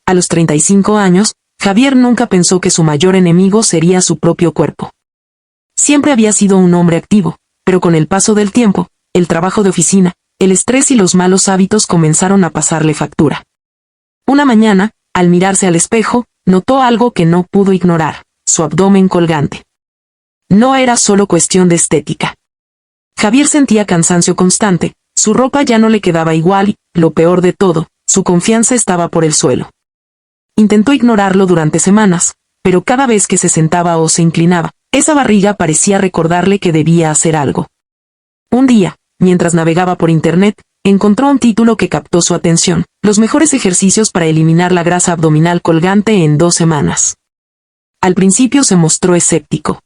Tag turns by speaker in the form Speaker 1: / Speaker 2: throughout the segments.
Speaker 1: A los 35 años, Javier nunca pensó que su mayor enemigo sería su propio cuerpo. Siempre había sido un hombre activo, pero con el paso del tiempo, el trabajo de oficina, el estrés y los malos hábitos comenzaron a pasarle factura. Una mañana, al mirarse al espejo, notó algo que no pudo ignorar: su abdomen colgante. No era solo cuestión de estética. Javier sentía cansancio constante, su ropa ya no le quedaba igual y, lo peor de todo, su confianza estaba por el suelo. Intentó ignorarlo durante semanas, pero cada vez que se sentaba o se inclinaba, esa barriga parecía recordarle que debía hacer algo. Un día, mientras navegaba por internet, encontró un título que captó su atención: los mejores ejercicios para eliminar la grasa abdominal colgante en 2 semanas. Al principio se mostró escéptico.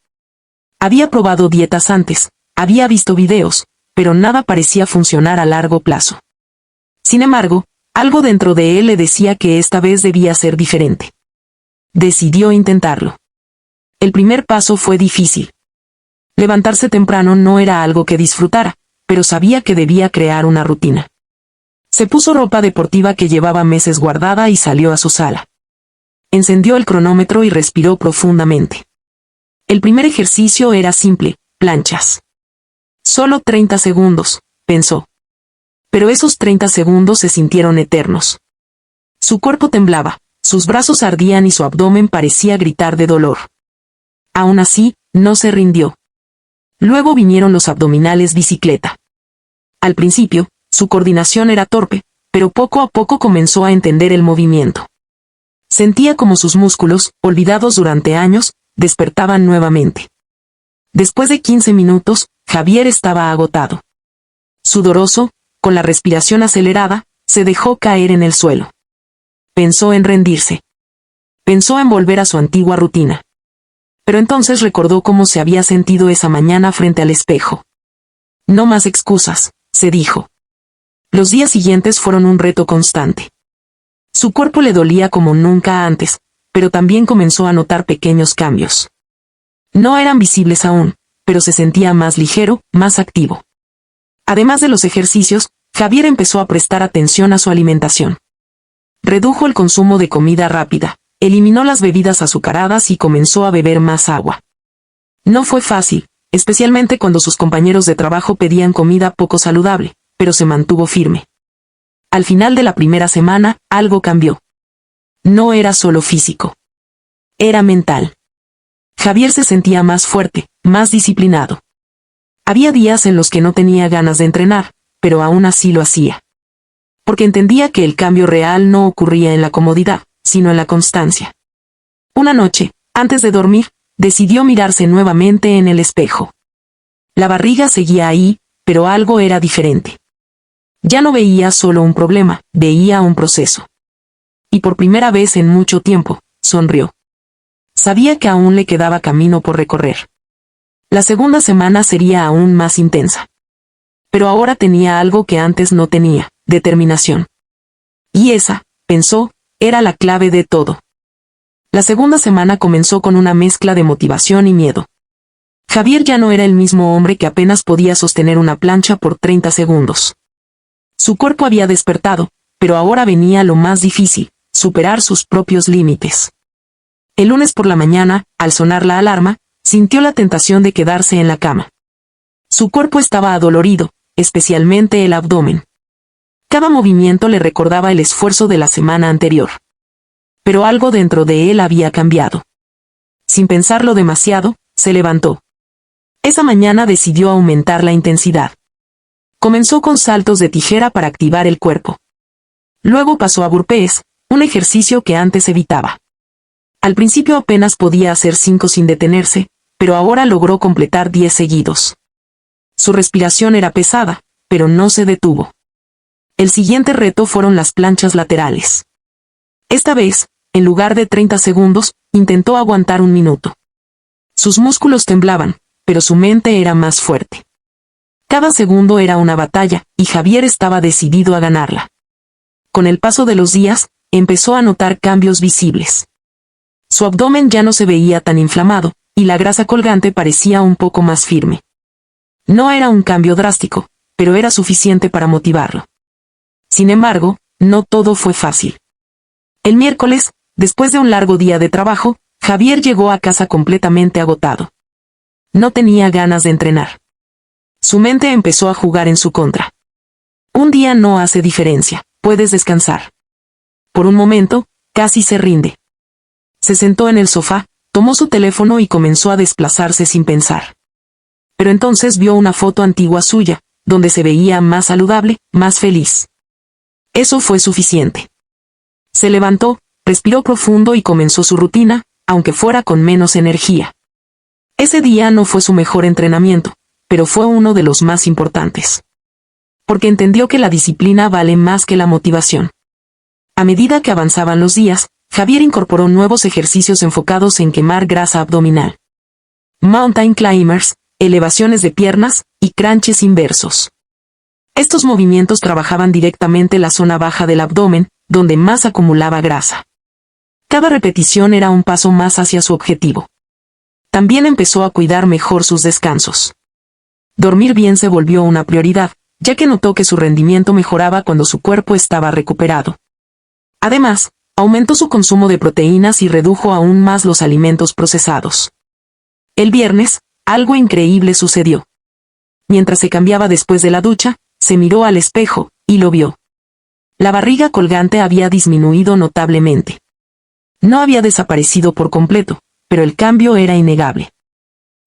Speaker 1: Había probado dietas antes, había visto videos, pero nada parecía funcionar a largo plazo. Sin embargo, algo dentro de él le decía que esta vez debía ser diferente. Decidió intentarlo. El primer paso fue difícil. Levantarse temprano no era algo que disfrutara, pero sabía que debía crear una rutina. Se puso ropa deportiva que llevaba meses guardada y salió a su sala. Encendió el cronómetro y respiró profundamente. El primer ejercicio era simple: planchas. Solo 30 segundos, pensó. Pero esos 30 segundos se sintieron eternos. Su cuerpo temblaba, sus brazos ardían y su abdomen parecía gritar de dolor. Aún así, no se rindió. Luego vinieron los abdominales bicicleta. Al principio, su coordinación era torpe, pero poco a poco comenzó a entender el movimiento. Sentía como sus músculos, olvidados durante años, despertaban nuevamente. Después de 15 minutos, Javier estaba agotado. Sudoroso, con la respiración acelerada, se dejó caer en el suelo. Pensó en rendirse. Pensó en volver a su antigua rutina. Pero entonces recordó cómo se había sentido esa mañana frente al espejo. No más excusas, se dijo. Los días siguientes fueron un reto constante. Su cuerpo le dolía como nunca antes, pero también comenzó a notar pequeños cambios. No eran visibles aún, pero se sentía más ligero, más activo. Además de los ejercicios, Javier empezó a prestar atención a su alimentación. Redujo el consumo de comida rápida, eliminó las bebidas azucaradas y comenzó a beber más agua. No fue fácil, especialmente cuando sus compañeros de trabajo pedían comida poco saludable, pero se mantuvo firme. Al final de la primera semana, algo cambió. No era solo físico. Era mental. Javier se sentía más fuerte, más disciplinado. Había días en los que no tenía ganas de entrenar, pero aún así lo hacía. Porque entendía que el cambio real no ocurría en la comodidad, sino en la constancia. Una noche, antes de dormir, decidió mirarse nuevamente en el espejo. La barriga seguía ahí, pero algo era diferente. Ya no veía solo un problema, veía un proceso. Y por primera vez en mucho tiempo, sonrió. Sabía que aún le quedaba camino por recorrer. La segunda semana sería aún más intensa. Pero ahora tenía algo que antes no tenía: determinación. Y esa, pensó, era la clave de todo. La segunda semana comenzó con una mezcla de motivación y miedo. Javier ya no era el mismo hombre que apenas podía sostener una plancha por 30 segundos. Su cuerpo había despertado, pero ahora venía lo más difícil: superar sus propios límites. El lunes por la mañana, al sonar la alarma, sintió la tentación de quedarse en la cama. Su cuerpo estaba adolorido, especialmente el abdomen. Cada movimiento le recordaba el esfuerzo de la semana anterior. Pero algo dentro de él había cambiado. Sin pensarlo demasiado, se levantó. Esa mañana decidió aumentar la intensidad. Comenzó con saltos de tijera para activar el cuerpo. Luego pasó a burpees, un ejercicio que antes evitaba. Al principio apenas podía hacer 5 sin detenerse, pero ahora logró completar 10 seguidos. Su respiración era pesada, pero no se detuvo. El siguiente reto fueron las planchas laterales. Esta vez, en lugar de 30 segundos, intentó aguantar 1 minuto. Sus músculos temblaban, pero su mente era más fuerte. Cada segundo era una batalla, y Javier estaba decidido a ganarla. Con el paso de los días, empezó a notar cambios visibles. Su abdomen ya no se veía tan inflamado, y la grasa colgante parecía un poco más firme. No era un cambio drástico, pero era suficiente para motivarlo. Sin embargo, no todo fue fácil. El miércoles, después de un largo día de trabajo, Javier llegó a casa completamente agotado. No tenía ganas de entrenar. Su mente empezó a jugar en su contra. Un día no hace diferencia, puedes descansar. Por un momento, casi se rinde. Se sentó en el sofá, tomó su teléfono y comenzó a desplazarse sin pensar. Pero entonces vio una foto antigua suya, donde se veía más saludable, más feliz. Eso fue suficiente. Se levantó, respiró profundo y comenzó su rutina, aunque fuera con menos energía. Ese día no fue su mejor entrenamiento, pero fue uno de los más importantes. Porque entendió que la disciplina vale más que la motivación. A medida que avanzaban los días, Javier incorporó nuevos ejercicios enfocados en quemar grasa abdominal. Mountain climbers, elevaciones de piernas, y crunches inversos. Estos movimientos trabajaban directamente la zona baja del abdomen, donde más acumulaba grasa. Cada repetición era un paso más hacia su objetivo. También empezó a cuidar mejor sus descansos. Dormir bien se volvió una prioridad, ya que notó que su rendimiento mejoraba cuando su cuerpo estaba recuperado. Además, aumentó su consumo de proteínas y redujo aún más los alimentos procesados. El viernes, algo increíble sucedió. Mientras se cambiaba después de la ducha, se miró al espejo, y lo vio. La barriga colgante había disminuido notablemente. No había desaparecido por completo, pero el cambio era innegable.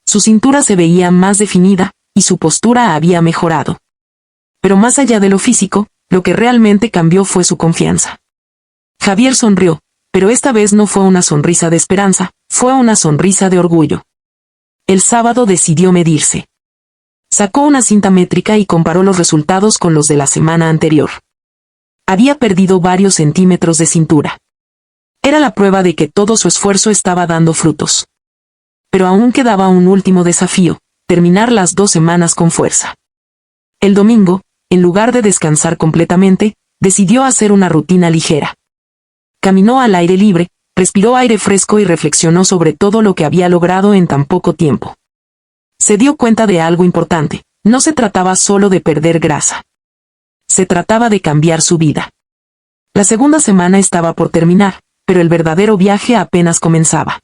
Speaker 1: Su cintura se veía más definida, y su postura había mejorado. Pero más allá de lo físico, lo que realmente cambió fue su confianza. Javier sonrió, pero esta vez no fue una sonrisa de esperanza, fue una sonrisa de orgullo. El sábado decidió medirse. Sacó una cinta métrica y comparó los resultados con los de la semana anterior. Había perdido varios centímetros de cintura. Era la prueba de que todo su esfuerzo estaba dando frutos. Pero aún quedaba un último desafío, terminar las 2 semanas con fuerza. El domingo, en lugar de descansar completamente, decidió hacer una rutina ligera. Caminó al aire libre, respiró aire fresco y reflexionó sobre todo lo que había logrado en tan poco tiempo. Se dio cuenta de algo importante, no se trataba solo de perder grasa. Se trataba de cambiar su vida. La segunda semana estaba por terminar, pero el verdadero viaje apenas comenzaba.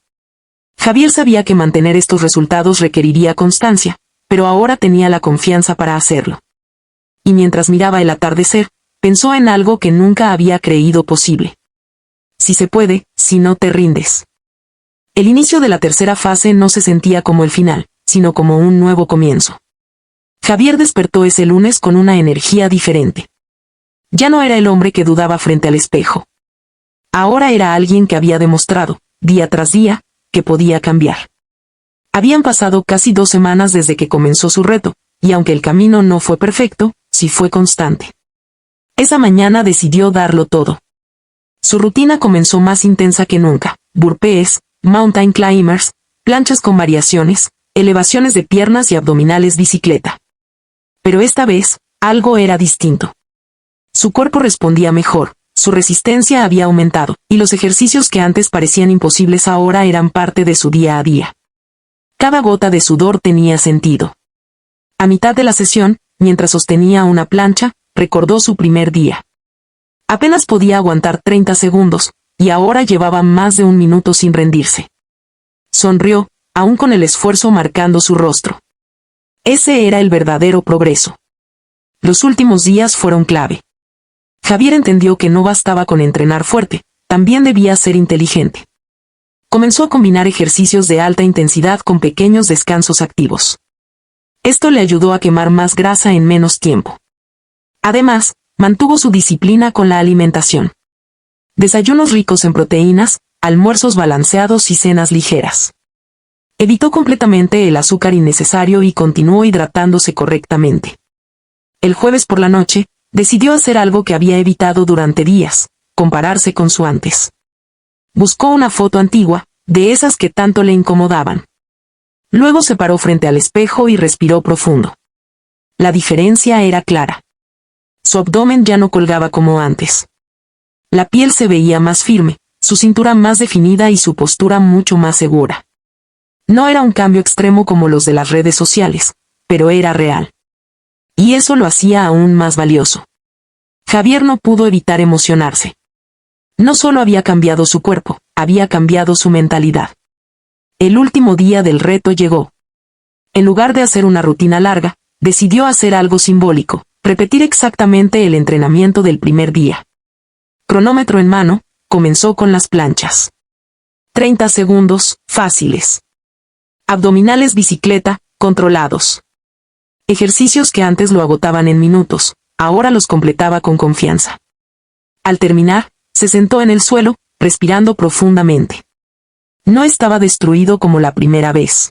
Speaker 1: Javier sabía que mantener estos resultados requeriría constancia, pero ahora tenía la confianza para hacerlo. Y mientras miraba el atardecer, pensó en algo que nunca había creído posible. Si se puede, si no te rindes. El inicio de la tercera fase no se sentía como el final, sino como un nuevo comienzo. Javier despertó ese lunes con una energía diferente. Ya no era el hombre que dudaba frente al espejo. Ahora era alguien que había demostrado, día tras día, que podía cambiar. Habían pasado casi 2 semanas desde que comenzó su reto, y aunque el camino no fue perfecto, sí fue constante. Esa mañana decidió darlo todo. Su rutina comenzó más intensa que nunca: burpees, mountain climbers, planchas con variaciones, elevaciones de piernas y abdominales bicicleta. Pero esta vez, algo era distinto. Su cuerpo respondía mejor, su resistencia había aumentado, y los ejercicios que antes parecían imposibles ahora eran parte de su día a día. Cada gota de sudor tenía sentido. A mitad de la sesión, mientras sostenía una plancha, recordó su primer día. Apenas podía aguantar 30 segundos, y ahora llevaba más de 1 minuto sin rendirse. Sonrió, aún con el esfuerzo marcando su rostro. Ese era el verdadero progreso. Los últimos días fueron clave. Javier entendió que no bastaba con entrenar fuerte, también debía ser inteligente. Comenzó a combinar ejercicios de alta intensidad con pequeños descansos activos. Esto le ayudó a quemar más grasa en menos tiempo. Además, mantuvo su disciplina con la alimentación. Desayunos ricos en proteínas, almuerzos balanceados y cenas ligeras. Evitó completamente el azúcar innecesario y continuó hidratándose correctamente. El jueves por la noche, decidió hacer algo que había evitado durante días: compararse con su antes. Buscó una foto antigua, de esas que tanto le incomodaban. Luego se paró frente al espejo y respiró profundo. La diferencia era clara. Su abdomen ya no colgaba como antes. La piel se veía más firme, su cintura más definida y su postura mucho más segura. No era un cambio extremo como los de las redes sociales, pero era real. Y eso lo hacía aún más valioso. Javier no pudo evitar emocionarse. No solo había cambiado su cuerpo, había cambiado su mentalidad. El último día del reto llegó. En lugar de hacer una rutina larga, decidió hacer algo simbólico, repetir exactamente el entrenamiento del primer día. Cronómetro en mano, comenzó con las planchas. 30 segundos, fáciles. Abdominales bicicleta, controlados. Ejercicios que antes lo agotaban en minutos, ahora los completaba con confianza. Al terminar, se sentó en el suelo, respirando profundamente. No estaba destruido como la primera vez.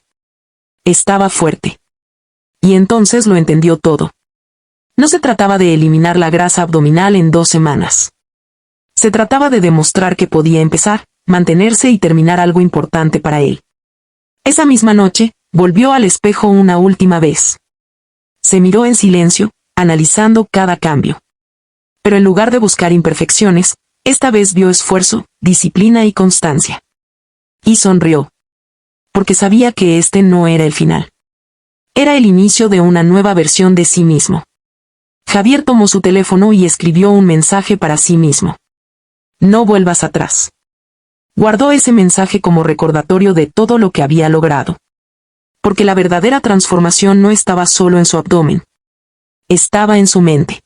Speaker 1: Estaba fuerte. Y entonces lo entendió todo. No se trataba de eliminar la grasa abdominal en 2 semanas. Se trataba de demostrar que podía empezar, mantenerse y terminar algo importante para él. Esa misma noche, volvió al espejo una última vez. Se miró en silencio, analizando cada cambio. Pero en lugar de buscar imperfecciones, esta vez vio esfuerzo, disciplina y constancia. Y sonrió. Porque sabía que este no era el final. Era el inicio de una nueva versión de sí mismo. Javier tomó su teléfono y escribió un mensaje para sí mismo. No vuelvas atrás. Guardó ese mensaje como recordatorio de todo lo que había logrado. Porque la verdadera transformación no estaba solo en su abdomen. Estaba en su mente.